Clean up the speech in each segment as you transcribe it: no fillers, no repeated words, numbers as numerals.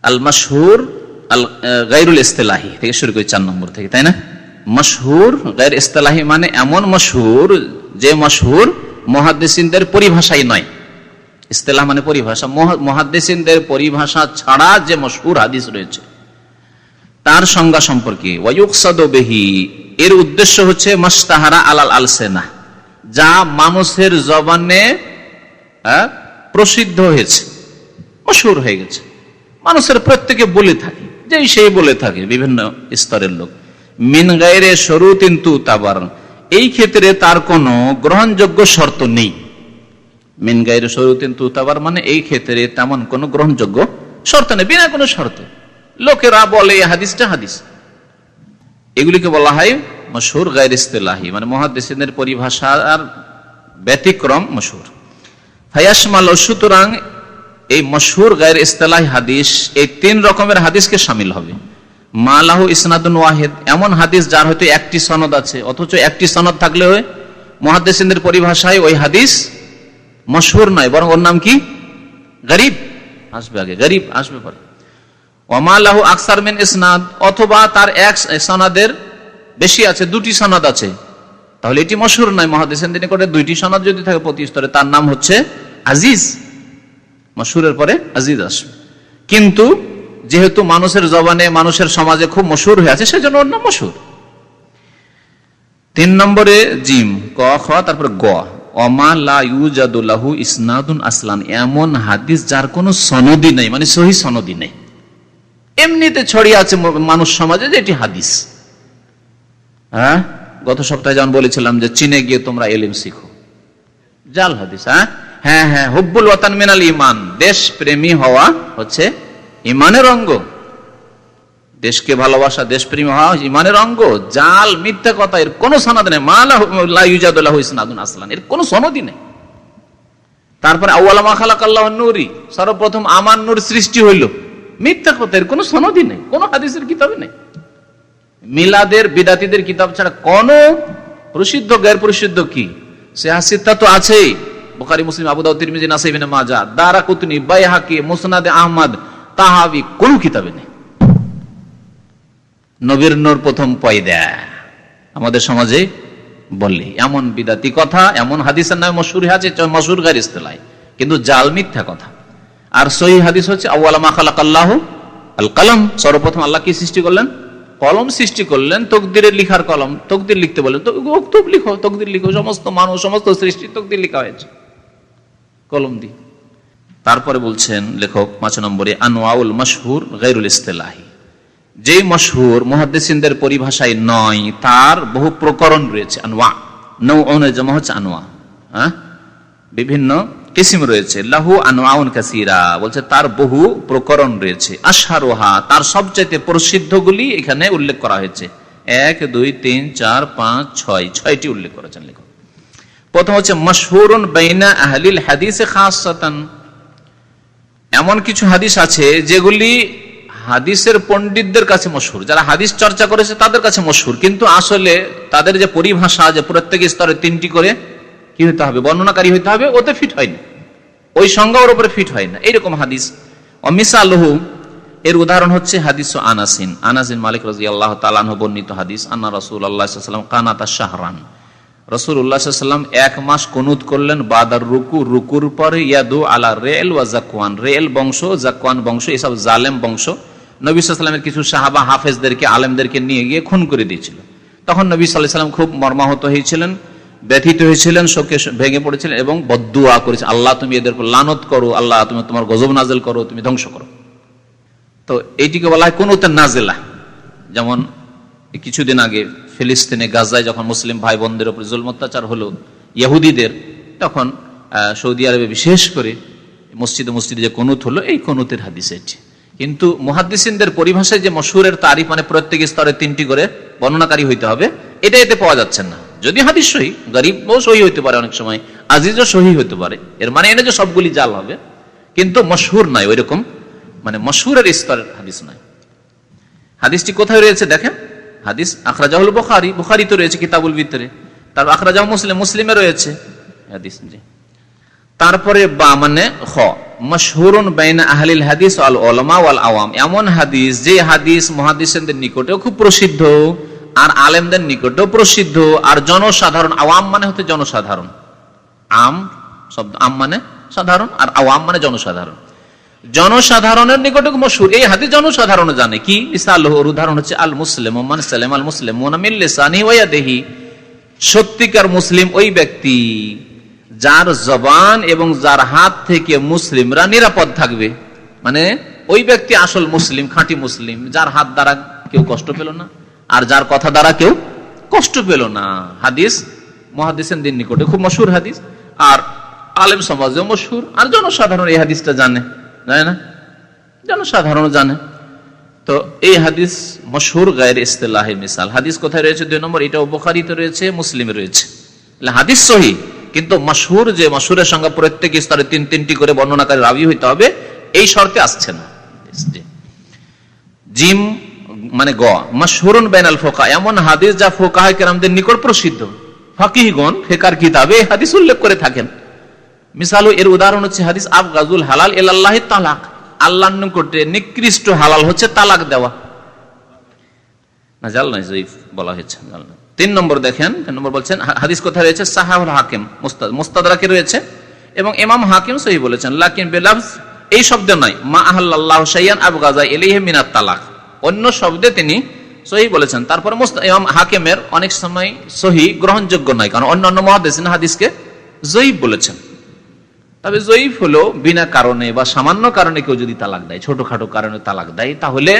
আল মাশহুর আল গায়রুল ইসতিলাহি থেকে শুরু করি 4 নম্বর থেকে, তাই না? মাশহুর গায়র ইসতিলাহি মানে এমন মাশহুর যে মাশহুর মুহাদ্দিসিনদের পরিভাষাই নয়। ইসতিলাহ মানে পরিভাষা, মুহাদ্দিসিনদের পরিভাষা ছাড়া যে মাশহুর হাদিস রয়েছে তার সংজ্ঞা সম্পর্কে। ওয়ায়ুকসাদু বিহি, এর উদ্দেশ্য হচ্ছে মাশতাহারা আলাল আলসিনা, যা মানুষের জবানে প্রসিদ্ধ হয়েছে, মাশহুর হয়ে গেছে, মানুষের প্রত্যেকে বলে থাকে, যেই সেই বলে থাকে, বিভিন্ন স্তরের লোক। মিন গায়রে শুরুতিন তুতাবার, এই ক্ষেত্রে তার কোনো গ্রহণযোগ্য শর্ত নেই। মিন গায়রে শুরুতিন তুতাবার মানে এই ক্ষেত্রে তেমন কোনো গ্রহণযোগ্য শর্ত নেই, বিনা কোনো শর্ত লোকেরা বলে এই হাদিসটা হাদিস। এগুলিকে বলা হয় মাশহুর গায়র ইসতিলাহি, মানে মুহাদ্দিসিনদের পরিভাষার ব্যতিক্রম মাশহুর। ফায়াশমাল, সুতরাং এই মাশহুর গায়র ইসতিলাহি হাদিস এই 3 রকমের হাদিসকে শামিল হবে। মা লাহু ইসনাদুন ওয়াহিদ, এমন হাদিস যার হয়তো একটি সনদ আছে, অথচ একটি সনদ থাকলে মুহাদ্দিসিনদের পরিভাষায় ওই হাদিস মাশহুর নয়, বরং ওর নাম কি? গরীব আসবে, আগে গরীব আসবে পরে। ওয়া মা লাহু আকসার মিন ইসনাদ, অথবা তার এক সনদের বেশি আছে, 2টি সনদ আছে, তাহলে এটি মাশহুর নয়। মুহাদ্দিসিনদের নিকটে 2টি সনদ যদি থাকে প্রতি স্তরে, তার নাম হচ্ছে আজিজ। মাশহুরের পরে আজিজ আসবে। কিন্তু যেহেতু মানুষের জবানে, মানুষের সমাজে খুব মশহুর হয়ে আছে, সেজন্য ওর নাম মশহুর। 3 নম্বরে জিম, ক খ তারপর গ, ওমা লা ইউজাদু লাহু ইসনাদুন আসলান, এমন হাদিস যার কোনো সনদই নেই, মানে সহিহ সনদই নেই, এমনিতে ছড়িয়ে আছে মানুষ সমাজে যে এটি হাদিস। হ্যাঁ, গত সপ্তাহে যেমন বলেছিলাম যে চীনে গিয়ে তোমরা ইলম শিখো, জাল হাদিস। হ্যাঁ হ্যাঁ, হুব্বুল ওয়াতান মিনাল ঈমান, দেশ প্রেমী হওয়া হচ্ছে ঈমানের অঙ্গ, দেশকে ভালোবাসা, দেশপ্রেমী হওয়া ঈমানের অঙ্গ। জাল, মিথ্যা কথা, এর কোনো সনদ নেই। মা লা ইউজাদু লাহু ইসনাদুন আসলান, এর কোনো সনদই নেই। তারপরে আউয়ালা মা খালাকাল্লাহু নূরি, সর্বপ্রথম আমার নূর সৃষ্টি হইল, মিথ্যা কথা, এর কোনো সনদই নেই, কোনো হাদিসের কিতাবে নেই। মিলাদের বিদাতীদের কিতাব ছাড়া কোন প্রসিদ্ধ গায়র প্রসিদ্ধ কি সিহাহ তো আছেই, বুখারী, মুসলিম, আবু দাউদ, তিরমিজি, নাসাই, ইবনে মাজাহ, দারাকুতনি, বাইহাকি, মুসনাদে আহমদ, তাহাবি, কোন কিতাবে নেই। নবীর নূর প্রথম পয়দা আমাদের সমাজে বললি, এমন বিদাতি কথা, এমন হাদিসের নামে মশহুর আছে, মাশহুর গায়র ইসতিলাহি, কিন্তু জাল, মিথ্যা কথা। আর সহিহ হাদিস হচ্ছে আউয়ালা মা খালাকাল্লাহু আল কলম, সর্বপ্রথম আল্লাহ কি সৃষ্টি করলেন? কলম সৃষ্টি করলেন, তকদিরের লিখার কলম, তকদির লিখতে বলেন, তো লিখো, তকদির লিখো, সমস্ত মানুষ, সমস্ত সৃষ্টি তকদির লিখা হয়েছে কলম দিয়ে। তারপরে বলছেন লেখক 5 নম্বরে, আনওয়াউল মাশহুর গায়রুল ইসতিলাহি, যেই মাশহুর মুহাদ্দিসিনদের পরিভাষায় নয় তার বহু প্রকরণ রয়েছে। আনওয়া, নওউনের জামা হচ্ছে আনওয়া, বিভিন্ন কিসিম রয়েছে। লাহু আনওয়াউন কাসীরা, বলছে তার বহু প্রকরণ রয়েছে। আশহারুহা, তার সবচেয়ে প্রসিদ্ধগুলি এখানে উল্লেখ করা হয়েছে। 1, 2, 3, 4, 5, 6, 6টি উল্লেখ করেছেন লেখক। প্রথম হচ্ছে মাশহুরুন বাইনা আহলিল হাদিস খাসসাতান, এমন কিছু হাদিস আছে যেগুলি হাদিসের পণ্ডিতদের কাছে মশহুর, যারা হাদিস চর্চা করেছে তাদের কাছে মশহুর, কিন্তু আসলে তাদের যে পরিভাষা, যে প্রত্যেক স্তরে 3টি করে কি হতে হবে, বর্ণনাকারী হইতে হবে, ওতে ফিট হয় না, ওই সংজ্ঞার উপরে ফিট হয় না, এইরকম হাদিস। অমিসালহু, এর উদাহরণ হচ্ছে হাদিস আনাসিন, আনাসিন মালিক রাদিয়াল্লাহু তাআলা আনহু বর্ণিত হাদিস, আন্না রাসূলুল্লাহ সাল্লাল্লাহু আলাইহি ওয়াসাল্লাম কানাতা শাহরান, রাসূলুল্লাহ সাল্লাল্লাহু আলাইহি ওয়াসাল্লাম 1 মাস কুনুত করলেন, বাদার রুকু, রুকুর পরে, ইয়াদু আলা রেল ওয়া জাকওয়ান, রেল বংশ, জাকওয়ান বংশ, এসব জালেম বংশ। নবী সাল্লাল্লাহু আলাইহি ওয়াসাল্লামের কিছু সাহাবা হাফেজদেরকে, আলেমদেরকে নিয়ে গিয়ে খুন করে দিয়েছিল। তখন নবী সাল্লাল্লাহু আলাইহি ওয়াসাল্লাম খুব মর্মাহত হয়েছিলেন, ব্যথিত হয়েছিলেন, শোকে ভেঙে পড়েছিলেন এবং বদদুয়া করেছেন, আল্লাহ তুমি এদের উপর লানত করো, আল্লাহ তুমি তোমার গজব নাযিল করো, তুমি ধ্বংস করো। তো এইটিকে বলা হয় কুনুতে নাজিলা। যেমন কিছুদিন আগে ফিলিস্তিনে গাজায় যখন মুসলিম ভাই বোনদের উপর জুলম অত্যাচার হলো ইহুদিদের, তখন সৌদি আরবে বিশেষ করে মসজিদে যে কুনুত হলো, এই কুনুতের হাদিস এটি। কিন্তু মুহাদ্দিসিনদের পরিভাষায় যে মশহুরের তারিফ, মানে প্রত্যেক স্তরে 3টি করে বর্ণনাকারী হইতে হবে, এটা এতে পাওয়া যাচ্ছে না। যদি হাদিস সহি, গরিবও সহি হইতে পারে, অনেক সময় আজিজও সহি হইতে পারে, এর মানে এনে যে সবগুলি জাল হবে, কিন্তু মশহুর নাই ওইরকম, মানে মশহুরের স্তরের হাদিস নাই। হাদিসটি কোথায় রয়েছে দেখেন, হাদিস আখরাজাহুল বুখারী, বুখারী তো রয়েছে কিতাবুল ভিতরে, তারপর আখরাজাহু মুসলিম, মুসলিমে রয়েছে হাদিস। জি, তারপরে বা মানে খ, মাশহুরুন বাইনা আহলিল হাদিস ওয়াল উলামা ওয়াল আওয়াম, এমন হাদিস যে হাদিস মুহাদ্দিসিনদের নিকটেও খুব প্রসিদ্ধ আর আলেমদের নিকটেও প্রসিদ্ধ, আর জনসাধারণ, আওয়াম মানে হচ্ছে জনসাধারণ, আম শব্দ, আম মানে সাধারণ আর আওয়াম মানে জনসাধারণ, জনসাধারণের নিকটে মশহুর। এই হাদিস জনসাধারণ জানে। কি মিসালুহু, উদাহরণ হচ্ছে আল মুসলিম মান সালামা আল মুসলিমুনা মিন লিসানিহি ওয়া ইয়াদিহি, সত্যিকার মুসলিম ওই ব্যক্তি যার জবান এবং যার হাত থেকে মুসলিমরা নিরাপদ থাকবে। মানে ওই ব্যক্তি আসল মুসলিম, খাঁটি মুসলিম, যার হাত দ্বারা কেউ কষ্ট পেল না আর যার কথা দ্বারা কেউ কষ্ট পেল না। হাদিস মুহাদ্দিসিনদের নিকটে খুব মশহুর হাদিস, আর আলেম সমাজেও মশহুর, আর জনসাধারণ এই হাদিসটা জানে না, জনসাধারণ জানে। তো এই হাদিস মশহুর গায়রে ইসতিলাহি মিসাল। হাদিস কোথায় রয়েছে? 2 নম্বর, এটাও বুখারীতে রয়েছে, মুসলিমে রয়েছে। হাদিস সহিহ, কিন্তু মশহুর, যে মশহুরের সঙ্গে প্রত্যেক স্তরে 3-3টি করে বর্ণনাকারী রাবী হইতে হবে, এই শর্তে আসছে না। জিম মানে গ, মশহুরুন বাইনাল ফুকাহা, এমন হাদিস যা ফুকাহায়ে কেরামদের নিকট প্রসিদ্ধ। ফাকিহগণ ফিকহের কিতাবে হাদিস উল্লেখ করে থাকেন। মিসালু, এর উদাহরণ হচ্ছে হাদিস আবগাজুল হালাল ইলাল্লাহি তালাক, আল্লাহর নিকটে নিকৃষ্ট হালাল হচ্ছে তালাক দেওয়া। না জাল নাই, জয়ীফ বলা হয়েছে। 3 নম্বর দেখেন, 3 নম্বর বলছেন হাদিস কোথায় রয়েছে? সাহাহুল হাকিম, মুস্তাদরাকে রয়েছে, এবং ইমাম হাকিম সহিহ বলেছেন। লাকিন বিলফজ, এই শব্দ নয়, মা আহাল্লাল্লাহু শাইয়ান আবগাজা ইলাইহি মিনাত তালাক, অন্য শব্দে তিনি সহিহ বলেছেন। তারপরে ইমাম হাকিমের অনেক সময় সহিহ গ্রহণযোগ্য নয়, কারণ অন্যান্য মুহাদ্দিসিন হাদিসকে জয়ীফ বলেছেন। তবে জয়ীফ হলো বিনা কারণে বা সামান্য কারণে কেউ যদি তালাক দেয়, ছোটখাটো কারণে তালাক দেয়, তাহলে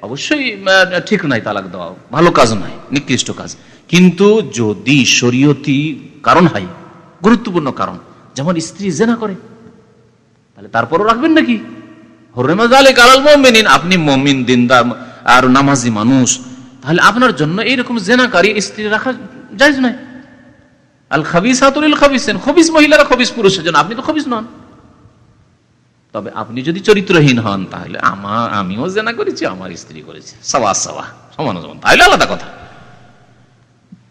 অবশ্যই ঠিক নাই, তালাক দেওয়া ভালো কাজ নয়, নিকৃষ্ট কাজ। কিন্তু যদি শরীয়তি কারণ হয়, গুরুত্বপূর্ণ কারণ, যেমন স্ত্রী জিনা করে, তাহলে তারপরও রাখবেন নাকি? হুররিমা যালিকা আলাল মুমিনিন, আপনি মুমিন, দিনদার আর নামাজি মানুষ, তাহলে আপনার জন্য এইরকম জিনাকারী স্ত্রী রাখা জায়েজ নয়। আল খাবিসাতু লিল খাবিসিন, খবিস মহিলারা খবিস পুরুষের জন্য, আপনি তো খবিস নন। তবে আপনি যদি চরিত্রহীন হন, তাহলে আমিও জিনা করেছি, আমার স্ত্রী করেছে, সাওয়া সাওয়া, সমান সমান, তাহলে আলাদা কথা।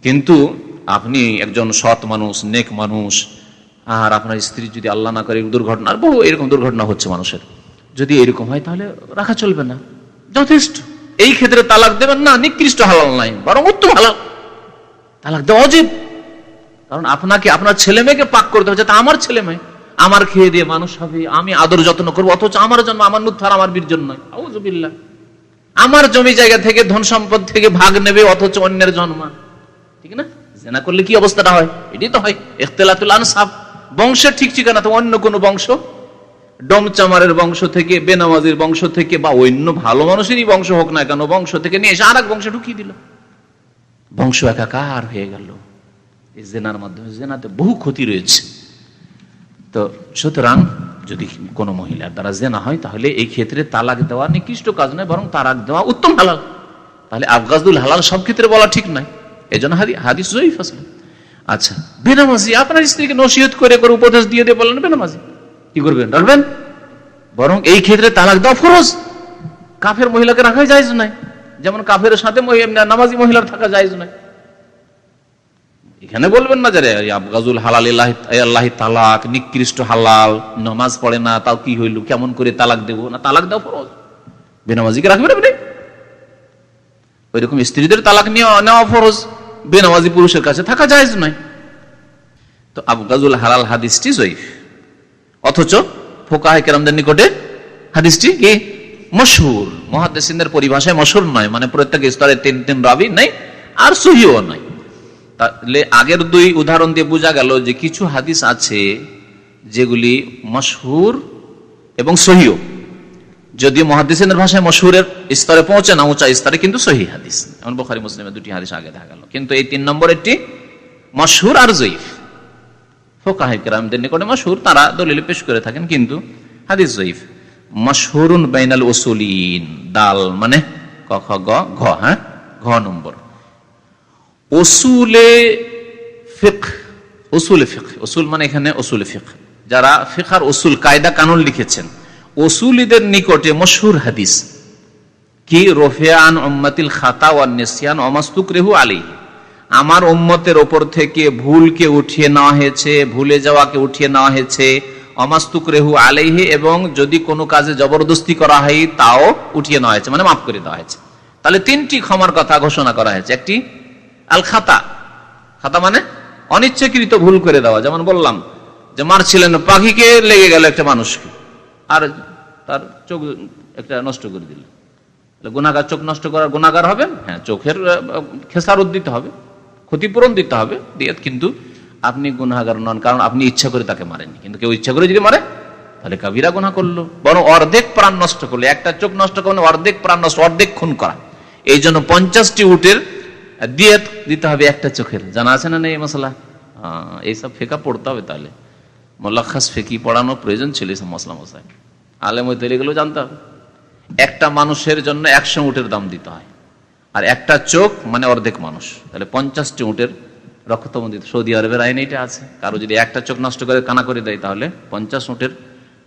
কিন্তু আপনি একজন সৎ মানুষ, নেক মানুষ, আর আপনার স্ত্রী যদি আল্লাহ না করে দুর্ঘটনা, আর বহু এরকম দুর্ঘটনা হচ্ছে মানুষের, যদি এরকম হয় তাহলে রাখা চলবে না, যথেষ্ট। এই ক্ষেত্রে তালাক দেবেন না, নিকৃষ্ট হালাল নাই, বরং উত্তম হালাল। তালাক দেওয়া উচিত, কারণ আপনাকে আপনার ছেলে মেয়েকে পাক করতে হবে, যাতে আমার ছেলে মেয়ে আমার খেয়ে দিয়ে মানুষ হবে, আমি আদর যত্ন করবো, অথচ আমার জন্ম, আমার নুতফা আমার বীর্য নয়, আউযুবিল্লাহ। আমার জমি জায়গা থেকে, ধন সম্পদ থেকে ভাগ নেবে, অথচ অন্যের জন্ম, ঠিক না? জিনা করলে কি অবস্থাটা হয়? এটাই তো হয় ইখতিলাতুল আনসাব, বংশের ঠিক ঠিকানা তো অন্য কোন বংশ, ডমচামারের বংশ থেকে, বেনামাজির বংশ থেকে, বা অন্য ভালো মানুষেরই বংশ হোক না কেন, বংশ থেকে নিয়ে এসে আর এক বংশে ঢুকিয়ে দিল, বংশ একাকার হয়ে গেল। এই জেনার মাধ্যমে, জেনাতে বহু ক্ষতি রয়েছে। তো সুতরাং যদি কোনো মহিলার দ্বারা জেনা হয়, তাহলে এই ক্ষেত্রে তালাক দেওয়া নিকৃষ্ট কাজ নয়, বরং তালাক দেওয়া উত্তম হালাল। তাহলে আবগাজুল হালাল সব ক্ষেত্রে বলা ঠিক নয়, এই জন্য হাদিস জয়ীফ আছে। আচ্ছা, বেনামাজি, আপনার স্ত্রীকে নসিহত করে করে উপদেশ দিয়ে দিয়ে বললেন বেনামাজি, কি করবেন? রাখবেন? বরং এই ক্ষেত্রে তালাক দেওয়া ফরজ। কাফের মহিলাকে রাখা জায়েজ নয়, যেমন কাফের সাথে নামাজি মহিলার থাকা জায়েজ নয়। এখানে বলবেন না যে আবগাজুল হালাল আল্লাহি তালাক, নিকৃষ্ট হালাল, নামাজ পড়ে না, তাও কি হইল, কেমন করে তালাক দেবো? না, তালাক দেওয়া ফরজ। বেনামাজিকে রাখবেন আপনি? ওইরকম স্ত্রীদের তালাক নেওয়া ফরজ, বেনামাজি পুরুষের কাছে থাকা জায়েজ নয়। তো আবগাজুল হালাল হাদিসটি জয়ীফ, অথচ ফুকাহায়ে কেরামদের নিকটে হাদিসটি কি মশহুর। মুহাদ্দিসিনদের পরিভাষায় মশহুর নয়, মানে প্রত্যেক স্তরে 3 রাবী নাই, আর সহিহও নাই। তাহলে আগের 2 উদাহরণ দিয়ে বোঝা গেল যে কিছু হাদিস আছে যেগুলি মশহুর এবং সহিহ, যদিও মুহাদ্দিসিনের ভাষায় মশহুরের স্তরে পৌঁছে না, উঁচা স্তরে, কিন্তু সহিহ হাদিস। যেমন বুখারী মুসলিমের 2টি হাদিস আগে দেখা গেল, কিন্তু এই 3 নম্বরেরটি মশহুর আর জয়ীফ। ফুকাহায়ে কেরামদের নিকটে মশহুর, তারা দলিল পেশ করে থাকেন, কিন্তু হাদিস জয়ীফ। মশহুরুন বাইনাল উসুলিন, দাল মানে ক খ গ ঘ, হ্যাঁ, ঘ নম্বর। উসুলে ফিকহ, উসুলে ফিকহ, উসুল মানে এখানে উসুলে ফিকহ, যারা ফিকহ আর উসুল কায়দা কানুন লিখেছেন, উসুলিদের নিকটে মশহুর হাদিস কি রফিআন উম্মতিল খাতা ওয়ান নিসয়ান ওয়া মাসতুকরিহু আলাইহি, আমার উম্মতের ওপর থেকে ভুলকে উঠিয়ে নেওয়া হয়েছে, ভুলে যাওয়াকে উঠিয়ে নেওয়া হয়েছে, অমাস্তুক রেহু আলাইহি, এবং যদি কোনো কাজে জবরদস্তি করা হয় তাও উঠিয়ে নেওয়া হয়েছে, মানে মাফ করে দেওয়া হয়েছে। তাহলে তিনটি ক্ষমার কথা ঘোষণা করা হয়েছে। একটি আল খাতা, খাতা মানে অনিচ্ছাকৃত ভুল করে দেওয়া। যেমন বললাম যে মারছিলেন, পাখিকে লেগে গেল একটা মানুষকে, আর তার চোখ একটা নষ্ট করে দিল। গুনাহগার চোখ নষ্ট করার গুনাহগার হবেন? হ্যাঁ, চোখের খেসারত দিতে হবে, ক্ষতিপূরণ দিতে হবে দিয়াত, কিন্তু আপনি গুনাহগার নন, কারণ আপনি ইচ্ছা করে তাকে মারেননি। কিন্তু কেউ ইচ্ছা করে যদি মারে তাহলে কাবিরা গুনাহ করলো, বরং অর্ধেক প্রাণ নষ্ট করলো। একটা চোখ নষ্ট করলে অর্ধেক প্রাণ নষ্ট, অর্ধেক খুন করা। এই জন্য 50টি উটের দিয়াত দিতে হবে একটা চোখের। জানা আছে না এই মশলা? এইসব ফেকা পড়তে হবে, তাহলে মোল্লাখাস ফেকি পড়ানোর প্রয়োজন ছিল এইসব মশলা মশাই, আলেম হইতে এগুলো জানতে হবে। একটা মানুষের জন্য 100 উটের দাম দিতে হয়, আর একটা চোখ মানে অর্ধেক মানুষ, তাহলে 50টি উটের রক্তম দিতে। সৌদি আরবের আইন এটা আছে, কারো যদি একটা চোখ নষ্ট করে কানা করে দেয় তাহলে 50 উটের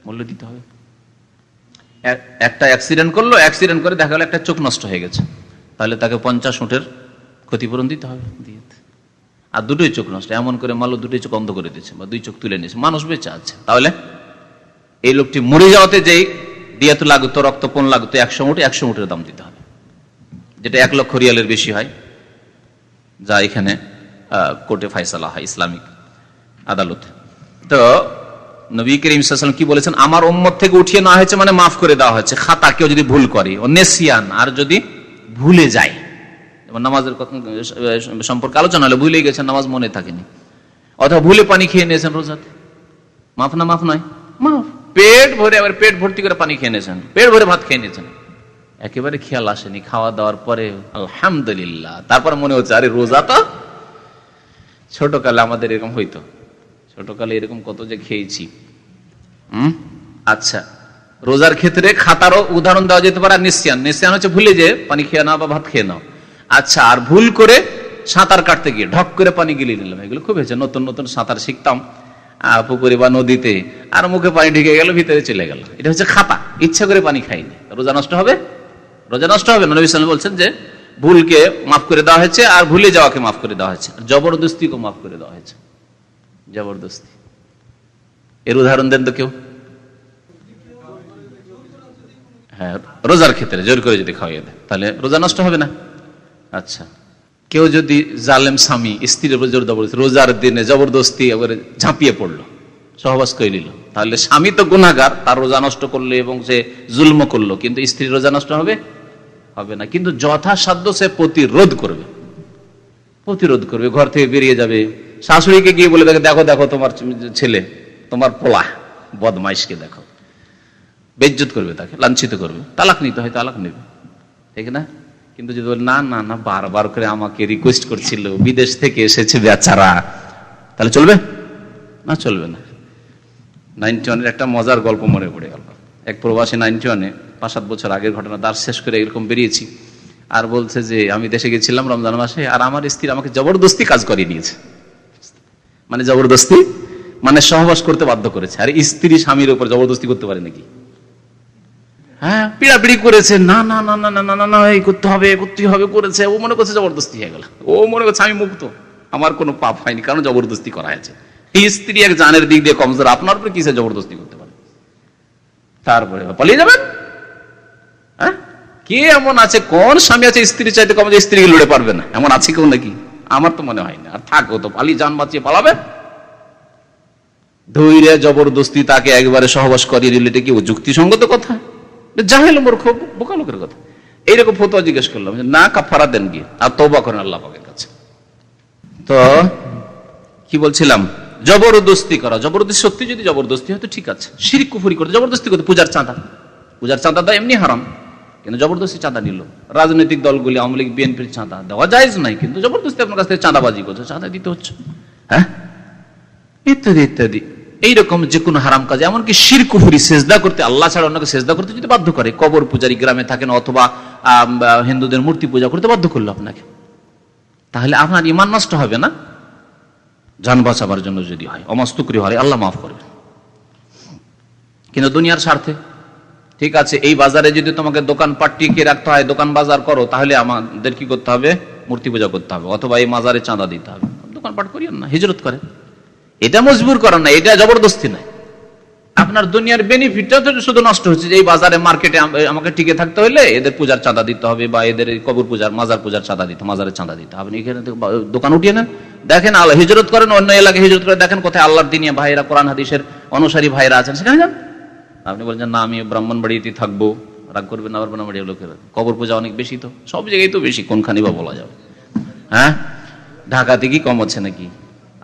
মূল্য দিতে হবে। একটা অ্যাক্সিডেন্ট করলো, অ্যাক্সিডেন্ট করে দেখা গেল একটা চোখ নষ্ট হয়ে গেছে, তাহলে তাকে 50 উটের ক্ষতিপূরণ দিতে হবে। আর দুটোই চোখ নষ্ট, এমন করে মালো দুটোই চোখ অন্ধ করে দিয়েছে বা 2 চোখ তুলে নিয়েছে, মানুষ বেঁচে আছে, তাহলে এই লোকটি মরে যাওয়াতে যেই দিয়াত লাগতো, রক্তপণ লাগতো 100 উট, 100 উটের দাম দিতে হবে, যেটা 1 লক্ষ রিয়ালের বেশি হয়, যা এখানে কোর্টে ফায়সালা হয় ইসলামিক আদালতে। তো নবী করিম সাল্লাল্লাহু আলাইহি ওয়াসাল্লাম কি বলেছেন? আমার উম্মত থেকে উঠিয়ে নেওয়া হয়েছে মানে মাফ করে দেওয়া হয়েছে। খাতা, কেউ যদি ভুল করে, ও নেসিয়ান, আর যদি ভুলে যায়, যেমন নামাজের সম্পর্কে আলোচনা হলো, ভুলে গেছেন, নামাজ মনে থাকেনি, অথবা ভুলে পানি খেয়ে নিয়েছেন রোজাতে, মাফ না? মাফ নয়, মাফ। পেট ভরে, আবার পেট ভর্তি করে পানি খেয়ে নিয়েছেন, পেট ভরে ভাত খেয়ে নিয়েছেন, একেবারে খেয়াল আসেনি, খাওয়া দাওয়ার পরে আলহামদুলিল্লাহ, তারপরে মনে হচ্ছে আরে রোজা তো। ছোটকালে আমাদের এরকম হইতো, ছোটকালে এরকম কত যে খেয়েছি। আচ্ছা, রোজার ক্ষেত্রে খাতারও উদাহরণ দেওয়া যেতে পারে। নিশ্চিয়ান, নিশ্চিয়ান হচ্ছে ভুলে যে পানি খেয়ে নাও বা ভাত খেয়ে নাও। আচ্ছা, আর ভুল করে সাঁতার কাটতে গিয়ে ঢক করে পানি গিলিয়ে নিলাম, এগুলো খুব হয়েছে। নতুন নতুন সাঁতার শিখতাম পুকুরে বা নদীতে, আর মুখে পানি ঢুকে গেল, ভিতরে চলে গেল, এটা হচ্ছে খাতা, ইচ্ছা করে পানি খাইনি, রোজা নষ্ট হবে? রোজা নষ্ট হবে না। নবী সাল্লাল্লাহু আলাইহি ওয়াসাল্লাম বলছেন যে ভুলকে মাফ করে দেওয়া হয়েছে, আর ভুলে যাওয়াকে মাফ করে দেওয়া হয়েছে, জবরদস্তিকে মাফ করে দেওয়া হয়েছে। জবরদস্তি এর উদাহরণ দেন তো কেউ? হ্যাঁ, রোজার ক্ষেত্রে জোর করে যদি খাওয়াইয়ে দেয় তাহলে রোজা নষ্ট হবে না। আচ্ছা, কেউ যদি জালেম স্বামী স্ত্রীর উপর জোর জবরদস্তি, রোজার দিনে জবরদস্তি এবারে ঝাঁপিয়ে পড়লো, সহবাস করে নিল, তাহলে স্বামী তো গুনাহগার, তার রোজা নষ্ট করলো এবং সে জুলম করলো, কিন্তু স্ত্রীর রোজা নষ্ট হবে? হবে না। কিন্তু যথাসাধ্য সে প্রতিরোধ করবে, প্রতিরোধ করবে, ঘর থেকে বেরিয়ে যাবে, শাশুড়িকে গিয়ে বলে দেখো দেখো তোমার ছেলে, তোমার পোলা বদমাইশকে দেখো, বেইজ্জত করবে, তাকে লাঞ্ছিত করবে, তালাক নিতে হয় তালাক নেবে, ঠিক না? কিন্তু যদি বলে না না না, বারবার করে আমাকে রিকোয়েস্ট করছিল, বিদেশ থেকে এসেছে বেচারা, তাহলে চলবে না? চলবে না। 91-এর একটা মজার গল্প মনে পড়ে গেল। এক প্রবাসী 91-এ 5-7 বছর আগের ঘটনা, দাস শেষ করে এরকম বেরিয়েছি, আর বলছে যে আমি দেশে গেছিলাম রমজান মাসে, আর আমার স্ত্রী আমাকে জবরদস্তি কাজ করিয়ে নিয়েছে। মানে জবরদস্তি মানে সহবাস করতে বাধ্য করেছে। আর স্ত্রী স্বামীর উপর জবরদস্তি করতে পারে নাকি? হ্যাঁ, পিড়াপিড়ি করেছে, না না না না না না না, এই করতে হবে করতে হবে করেছে, ও মনে করছে জবরদস্তি হয়ে গেল, ও মনে করছে আমি মুক্ত, আমার কোনো পাপ হয়নি, কারণ জবরদস্তি করা হয়েছে। স্ত্রী এক জানের দিক দিয়ে কমজোর, আপনার উপরে কিসে জবরদস্তি করতে পারে? তারপরে পালিয়ে যাবেন? হ্যাঁ, কে এমন আছে, কোন স্বামী আছে স্ত্রী চাইতে কম যে স্ত্রীকে লড়ে পারবে না? এমন আছে কেউ নাকি? আমার তো মনে হয় না। আর থাকো তো পালিয়ে, যান বাঁচিয়ে পালাবে। ধৈর্য জবরদস্তি তাকে একবারে সহবাস করিয়ে দিলে এটা কি যুক্তিসঙ্গত কথা? জাহেল মূর্খ বোকা লোকের কথা। এইরকম ফতোয়া জিজ্ঞেস করলাম, না কাফারা দেন গিয়ে, আর তওবা করেন আল্লাহ পাকের কাছে। তো কি বলছিলাম? জবরদস্তি করা, জবরদস্তি সত্যি যদি জবরদস্তি হয়তো ঠিক আছে। শিরক কুফরি করতে জবরদস্তি করতে, পূজার চাঁদা, পূজার চাঁদা দেওয়া এমনি হারাম, কিন্তু জবরদস্তি চাঁদা নিল। রাজনৈতিক দলগুলি, আওয়ামী লীগ বিএনপির চাঁদা দেওয়া জায়েজ নাই, কিন্তু জবরদস্তি আপনার কাছ থেকে চাঁদাবাজি করছে, চাঁদা দিতে হচ্ছে, হ্যাঁ, ইত্যাদি ইত্যাদি। এইরকম যে কোনো হারাম কাজ, এমনকি শিরক কুফরি, সেজদা করতে, আল্লাহ ছাড়া অন্যকে সেজদা করতে যদি বাধ্য করে, কবর পূজারী গ্রামে থাকেন অথবা হিন্দুদের মূর্তি পূজা করতে বাধ্য করলো আপনাকে, তাহলে আপনার ঈমান নষ্ট হবে না? জান বাঁচাবার জন্য যদি হয়, অমস্তুকরি হয়, আল্লাহ মাফ করবে। কিন্তু দুনিয়ার স্বার্থে, ঠিক আছে, এই বাজারে যদি তোমাকে দোকানপাট টিকিয়ে রাখতে হয়, দোকান বাজার করো, তাহলে আমাদের কি করতে হবে? মূর্তি পূজা করতে হবে, অথবা এই মাজারে চাঁদা দিতে হবে। দোকানপাট করিয়েন না, হিজরত করে, এটা মজবুর করেন না, এটা জবরদস্তি নাই। আপনার দুনিয়ার বেনিফিটটা তো শুধু নষ্ট হচ্ছে, যে এই বাজারে মার্কেটে আমাকে টিকে থাকতে হলে এদের পূজার চাঁদা দিতে হবে, বা এদের কবর পূজার মাজার পূজার চাঁদা দিতে, মাজারের চাঁদা দিতে। আপনি এখানে দোকান উঠিয়ে নেন, দেখেন আল্লাহ হিজরত করেন, অন্য এলাকায় হিজরত করে দেখেন কোথায় আল্লাহর দিনিয়া ভাইরা, কোরআন হাদিসের অনুসারী ভাইরা আছেন, সেখানে যান। আপনি বলছেন না আমি ব্রাহ্মণবাড়িতে থাকবো, রাগ করবেন না, ব্রাহ্মণবাড়ির লোকের কবর পূজা অনেক বেশি, তো সব জায়গায় তো বেশি, কোনখানি বা বলা যাবে? হ্যাঁ, ঢাকাতে কি কম আছে নাকি?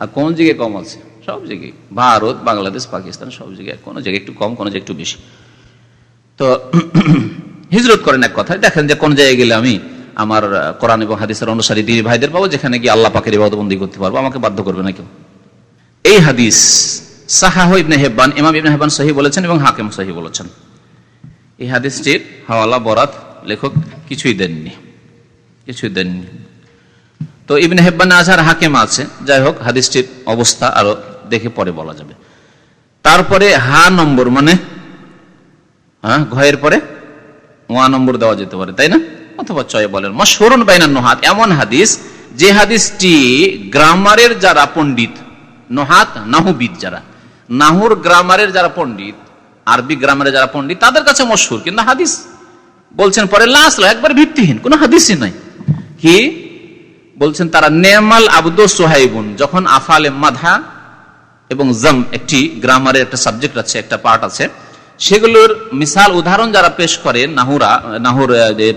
আর কোন জায়গায় কম আছে? সব জায়গায়, ভারত, বাংলাদেশ, পাকিস্তান, সব জায়গায় কোনো জায়গায় একটু কম, কোনো জায়গায় একটু বেশি। তো হিজরত করেন এক কথায়, দেখেন যে কোন জায়গায় গেলে আমি আমার কোরআন এবং হাদিসের অনুসারী দিনী ভাইদের পাবো, যেখানে গিয়ে আল্লাহ পাকের ইবাদতবন্দি করতে পারবো, আমাকে বাধ্য করবে না কেউ। এই হাদিস সাহাহ ইবনে হিব্বান, ইমাম ইবনে হিব্বান সহিহ বলেছেন এবং হাকিম সহিহ বলেছেন। এই হাদিসটির হাওয়ালা বরাত লেখক কিছুই দেননি। তো ইবনে হিব্বান আজহার হাকিম আছে, যাই হোক হাদিসটির অবস্থা আরো দেখে পরে বলা যাবে। তারপরে হা নম্বর, মানে ঘয়ের পরে ওয়া নম্বর দেওয়া যেতে পারে, তাই না? অথবা চয় বলেন মাশহুরুন বাইনান নুহাত, এমন হাদিস যে হাদিসটি গ্রামারের যারা পণ্ডিত, নুহাত নাহুবিদ যারা, নাহুর গ্রামারের যারা পণ্ডিত, আরবি গ্রামারের যারা পণ্ডিত, তাদের কাছে মশহুর, কিন্তু হাদিস বলছেন পরে লাশ একবার ভিত্তিহীন, কোন হাদিসই নাই। কি বলছেন তারা? নেমাল আবদু সুহাইবুন, যখন আফালে মাদহা এবং জাম একটি গ্রামারের একটা সাবজেক্ট আছে, একটা পার্ট আছে, সেগুলোর মিসাল উদাহরণ যারা পেশ করেন নাহুর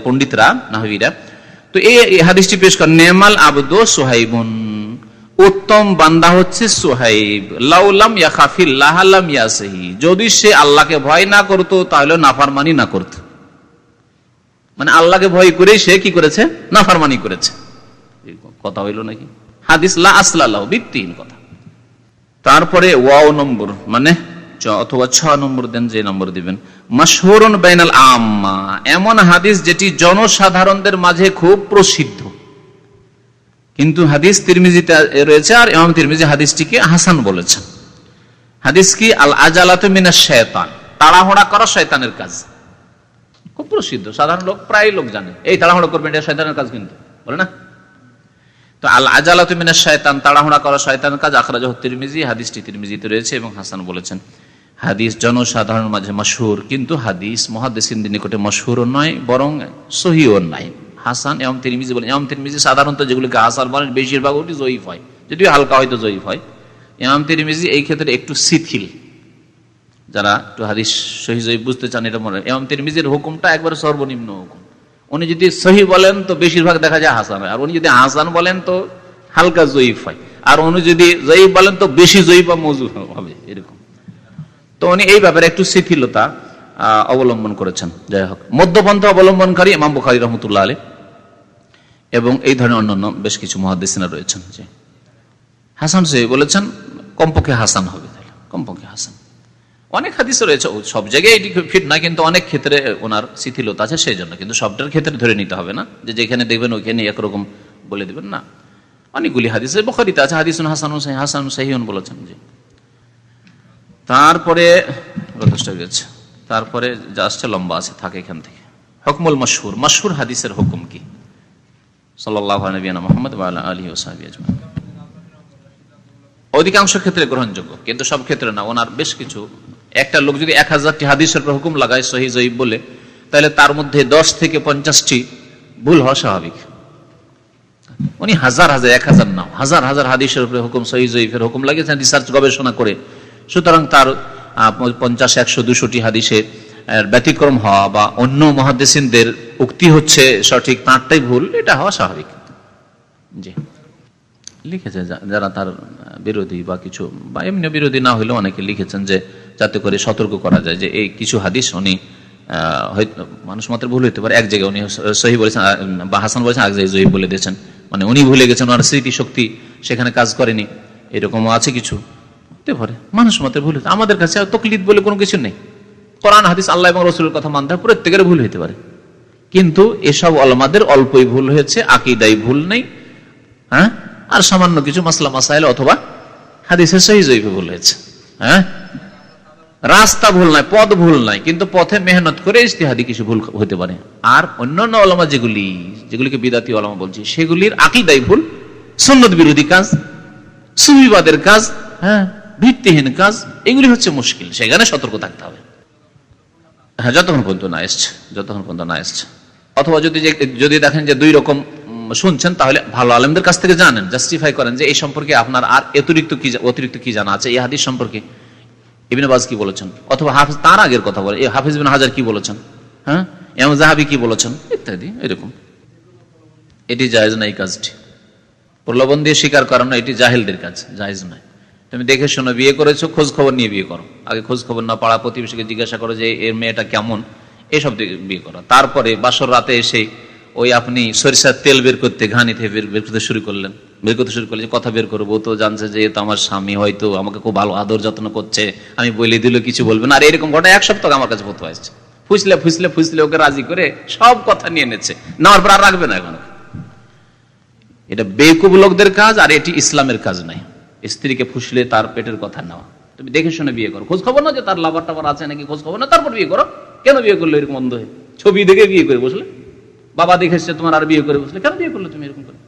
পণ্ডিতরা, নাহবীরা, তো এই হাদিসটি পেশ করেন নেমাল আবদু সুহাইবুন, উত্তম বান্দা হচ্ছে সুহাইব, লাউলাম ইয়াখাফিল্লাহ লাম ইয়াসহি, যদি সে আল্লাহকে ভয় না করতো তাহলে নাফরমানি না করত। মানে আল্লাহকে ভয় করে সে কি করেছে? নাফরমানি করেছে। কথা হইল নাকি? হাদিস লা আসলা লাহু, ভিত্তিহীন কথা। তারপরে ওয়াও নম্বর, মানে অথবা 6 নম্বর দেন, যে নম্বর দিবেন, মাশহুরুন বাইনাল আম্মা, এমন হাদিস যেটি জনসাধারণদের মাঝে খুব প্রসিদ্ধ, কিন্তু হাদিস তিরমিজিতে রয়েছে, আর ইমাম তিরমিজি হাদিসটিকে হাসান বলেছেন। হাদিস কি? আল আজালাতু মিনাশ শায়তান, তাড়াহুড়া করা শয়তানের কাজ, খুব প্রসিদ্ধ, সাধারণ লোক প্রায় লোক জানে এই তাড়াহুড়া করবেন, এটা শয়তানের কাজ, কিন্তু বলে না। তো আল আজালাতু মিনাশ শায়তান, তাড়াহুড়া করা শয়তানের কাজ, আখরাজাহু তিরমিজি, হাদিসটি তিরমিজিতে রয়েছে এবং হাসান বলেছেন। হাদিস জনসাধারণের মাঝে মশহুর, কিন্তু হাদিস মুহাদ্দিসিনদের নিকটে মশহুর নয়, বরং সহিহও নয়। হাসান এবং তিরমিজি বলেন, ইমাম তিরমিজি সাধারণত যেগুলিকে হাসান বলেন বেশিরভাগ ওটি জয়ীফ হয়, যদিও হালকা হয়তো জয়ীফ হয়। ইমাম তিরমিজি এই ক্ষেত্রে একটু শিথিল, যারা একটু হাদিস সহিহ জয়ীফ বুঝতে চান এটা মনে, ইমাম তিরমিজির হুকুমটা একবারে সর্বনিম্ন হুকুম। উনি যদি সহিহ বলেন তো বেশিরভাগ দেখা যায় হাসান হয়, আর উনি যদি হাসান বলেন তো হালকা জয়ীফ হয়, আর উনি যদি জয়ীফ বলেন তো বেশি জয়ীফ বা মওযূ হবে, এরকম। তো উনি এই ব্যাপারে একটু শিথিলতা অবলম্বন করেছেন। যাই হোক, মধ্যপন্থা অবলম্বনকারী ইমাম বুখারী রাহমাতুল্লাহ আলাইহি এবং এই ধরনের অন্যান্য বেশ কিছু মুহাদ্দিসিনা রয়েছেন, যে হাসান সহিহ বলেছেন, কমপক্ষে হাসান হবে, কমপক্ষে হাসান। অনেক হাদিস রয়েছে, সব জায়গায় এটি ফিট না, কিন্তু অনেক ক্ষেত্রে ওনার শিথিলতা আছে, সেই জন্য। কিন্তু সবটার ক্ষেত্রে ধরে নিতে হবে না, যে যেখানে দেখবেন ওইখানে একরকম বলে দিবেন না। অনেকগুলি হাদিস বুখারীতে আছে, হাদিসুন হাসানুন সহিহ, হাসানুন সহিহুন বলেছেন। জি, তারপরে যথেষ্ট হয়ে গেছে, তারপরে যা আসছে লম্বা আছে, থাকে এখান থেকে। হুকমুল মাশহুর, মাশহুর হাদিসের হুকুম কি? সাল্লাল্লাহু আলাইহি মুহাম্মদ ওয়া আলা আলিহি ওয়া সাহবিহি আজমাইন। অধিকাংশ ক্ষেত্রে গ্রহণযোগ্য, কিন্তু সব ক্ষেত্রে না। ওনার বেশ কিছু, একটা লোক যদি 1000টি হাদিসের উপর হুকুম লাগায় সহিহ জয়ীফ বলে, তাহলে তার মধ্যে 10 থেকে 50টি ভুল হওয়া স্বাভাবিক। উনি হাজার হাজার, 1000 না, হাজার হাজার হাদিসের উপরে হুকুম, সহিহ জয়ীফের হুকুম লাগিয়েছেন রিসার্চ, গবেষণা করে। সুতরাং তার 50, 100, 200টি হাদিসে ব্যতিক্রম হওয়া বা অন্য মুহাদ্দিসিনদের উক্তি হচ্ছে সঠিক, তারটাই ভুল, এটা হওয়া স্বাভাবিক। জি, লিখেছে যারা তার বিরোধী বা কিছু, বা এমনি বিরোধী না হলেও অনেকে লিখেছেন, যে যাতে করে সতর্ক করা যায় যে এই কিছু হাদিস উনি হয়তো মানুষ মাত্র ভুল হইতে পারে, এক জায়গায় উনি সহিহ বলেছেন বা হাসান বলেছেন, এক জায়গায় জয়ীফ বলে দিয়েছেন, মানে উনি ভুলে গেছেন, ওনার স্মৃতি শক্তি সেখানে কাজ করেনি, এরকমও আছে কিছু হতে পারে। মানুষ মাত্র ভুল হইতে, আমাদের কাছে তাকলিদ বলে কোনো কিছু নেই। কোরআন হাদিস আল্লাহ এবং রাসূলের কথা মানতে হয়, প্রত্যেকের ভুল হইতে পারে, কিন্তু এসব উলামাদের অল্পই ভুল হয়েছে, আকীদায় ভুল নেই, হ্যাঁ, আর সামান্য কিছু মাসলা মাসাইল অথবা হাদিসের সহিহ জয়ীফে ভুল হয়েছে। হ্যাঁ, রাস্তা ভুল নাই, পথ ভুল নাই, কিন্তু পথে মেহনত করে ইজতিহাদি কিছু ভুল হতে পারে। আর অন্যান্য উলামা যেগুলিকে বিদাতি উলামা বলছি, সেগুলির আকীদায় ভুল, সুন্নাত বিরোধী কাজ, সুফিবাদের কাজ, হ্যাঁ, ভিত্তিহীন কাজ, এগুলি হচ্ছে মুশকিল, সেখানে সতর্ক থাকতে হবে। হ্যাঁ, যতক্ষণ পর্যন্ত না এসছে, অথবা যদি দেখেন যে দুই রকম শুনছেন, তাহলে ভালো আলেমদের কাছ থেকে জানেন, জাস্টিফাই করেন যে এই সম্পর্কে আপনার আর অতিরিক্ত কি জানা আছে, এই হাদিস সম্পর্কে ইবনে বাজ কি বলেছেন, অথবা হাফিজ তার আগের কথা বলে হাফিজ বিন হাজার কি বলেছেন, হ্যাঁ ইমাম যাহাবী কি বলেছেন, ইত্যাদি। এরকম এটি জায়েজ না, এই কাজটি প্রলোভন দিয়ে স্বীকার করানো, এটি জাহেলদের কাজ, জায়েজ নয়। তুমি দেখে শোনো বিয়ে করেছো, খোঁজ খবর নিয়ে বিয়ে করো, আগে খোঁজ খবর না, পাড়া প্রতিবেশীকে জিজ্ঞাসা করো যে এর মেয়েটা কেমন, এইসব বিয়ে করো। তারপরে বাসর রাতে এসে ওই আপনি সরিষার তেল বের করতে ঘানিতে বের করতে শুরু করলেন, কথা বের করবো, তো জানছে যে তো আমার স্বামী হয়তো আমাকে খুব ভালো আদর যত্ন করছে, আমি বলে দিল কিছু বলবেন, আর এরকম ঘটনা এক সপ্তাহ আমার কাছে ফতোয়া আসছে, ফুসলে ওকে রাজি করে সব কথা নিয়ে নিচ্ছে, নেওয়ার পর আর রাখবে না। এখন এটা বেকুব লোকদের কাজ, আর এটি ইসলামের কাজ নাই। স্ত্রীকে ফুসলে তার পেটের কথা নেওয়া, তুমি দেখে শুনে বিয়ে করো, খোঁজ খবর না যে তার লাভার টাবার আছে নাকি, খোঁজ খবর না, তারপর বিয়ে করো। কেন বিয়ে করলো এরকম অন্ধ হয়ে? ছবি দেখে বিয়ে করে বসলে, বাবা দেখেছে তোমার আর বিয়ে করে বসলে, কেন বিয়ে করলো তুমি এরকম করে?